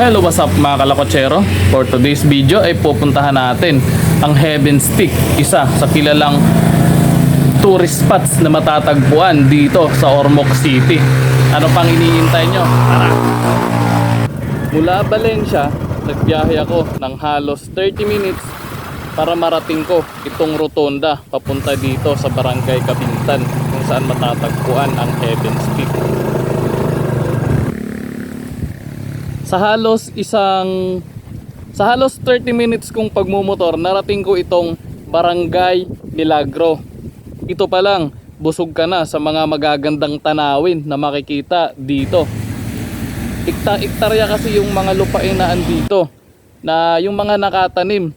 Hello, what's up mga kalakotsero? For today's video ay pupuntahan natin ang Heaven's Peak, isa sa kilalang tourist spots na matatagpuan dito sa Ormoc City. Ano pang iniintay nyo? Tara! Mula Valencia, nagbiyahe ako ng halos 30 minutes para marating ko itong rotonda papunta dito sa Barangay Kabintan kung saan matatagpuan ang Heaven's Peak. Sa halos 30 minutes kong pagmumotor, narating ko itong Barangay Milagro. Ito pa lang, busog ka na sa mga magagandang tanawin na makikita dito. Ikta-iktarya kasi yung mga lupain na andito, na yung mga nakatanim,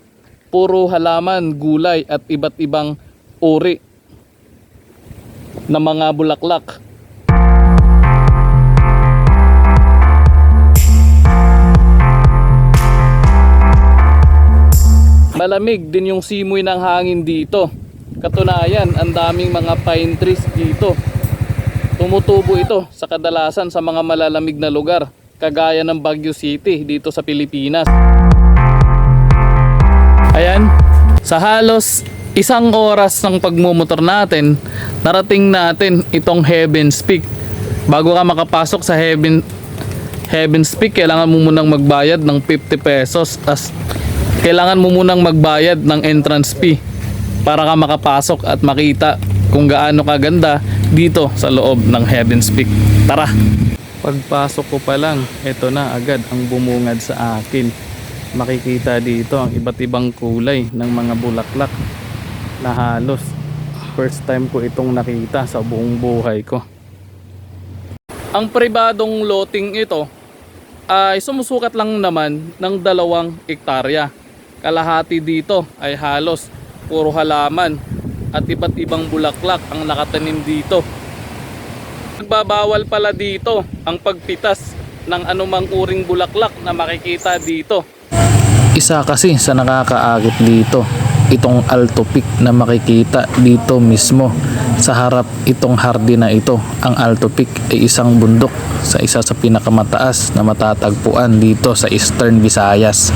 puro halaman, gulay at iba't ibang uri na mga bulaklak. Malamig din yung simoy ng hangin dito. Katunayan, ang daming mga pine trees dito. Tumutubo ito sa kadalasan sa mga malalamig na lugar, kagaya ng Baguio City dito sa Pilipinas. Ayan, sa halos isang oras ng pagmumotor natin, narating natin itong Heaven's Peak. Bago ka makapasok sa Heaven's Peak, kailangan mo munang magbayad ng 50 pesos. Kailangan mo munang magbayad ng entrance fee para ka makapasok at makita kung gaano kaganda dito sa loob ng Heaven's Peak. Tara! Pagpasok ko pa lang, ito na agad ang bumungad sa akin. Makikita dito ang iba't ibang kulay ng mga bulaklak na halos first time ko itong nakita sa buong buhay ko. Ang pribadong loting ito ay sumusukat lang naman ng 2 hektarya. Kalahati dito ay halos puro halaman at iba't ibang bulaklak ang nakatanim dito. Nagbabawal pala dito ang pagpitas ng anumang uring bulaklak na makikita dito. Isa kasi sa nakakaakit dito, itong Alto Peak na makikita dito mismo sa harap itong hardin na ito. Ang Alto Peak ay isang bundok sa isa sa pinakamataas na matatagpuan dito sa Eastern Visayas.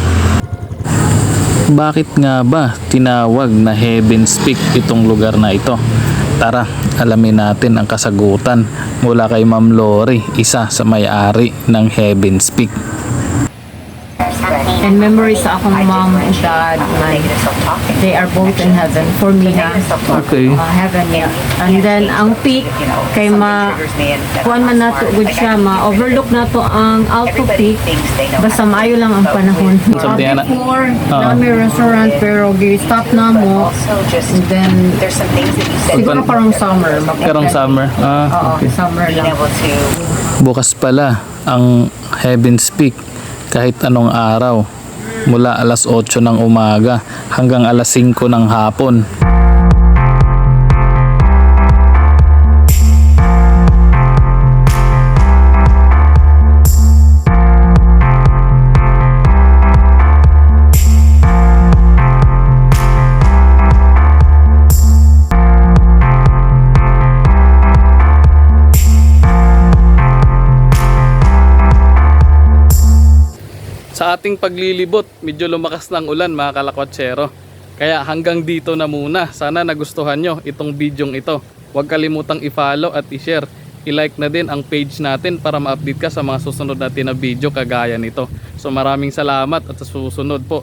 Bakit nga ba tinawag na Heaven's Peak itong lugar na ito? Tara, alamin natin ang kasagutan mula kay Ma'am Lori, isa sa may-ari ng Heaven's Peak. And memories sa akong mom and dad, they are both in heaven. For me, Okay. heaven, yeah. And then, ang peak, kay kuwan man nato, good siya, overlook nato ang Alto Peak, basta maayo lang ang panahon. Sabi na. Before, may restaurant, pero gi-stop na mo, and then, siguro parang summer. Karong summer. Okay. Summer lang. Bukas pala ang Heaven's Peak kahit anong araw, mula alas 8 ng umaga hanggang alas 5 ng hapon. Sa ating paglilibot, medyo lumakas ng ulan mga kalakotsero. Kaya hanggang dito na muna. Sana nagustuhan nyo itong bidyong ito. Huwag kalimutang i-follow at i-share. I-like na din ang page natin para ma-update ka sa mga susunod natin na video kagaya nito. So maraming salamat at sa susunod po.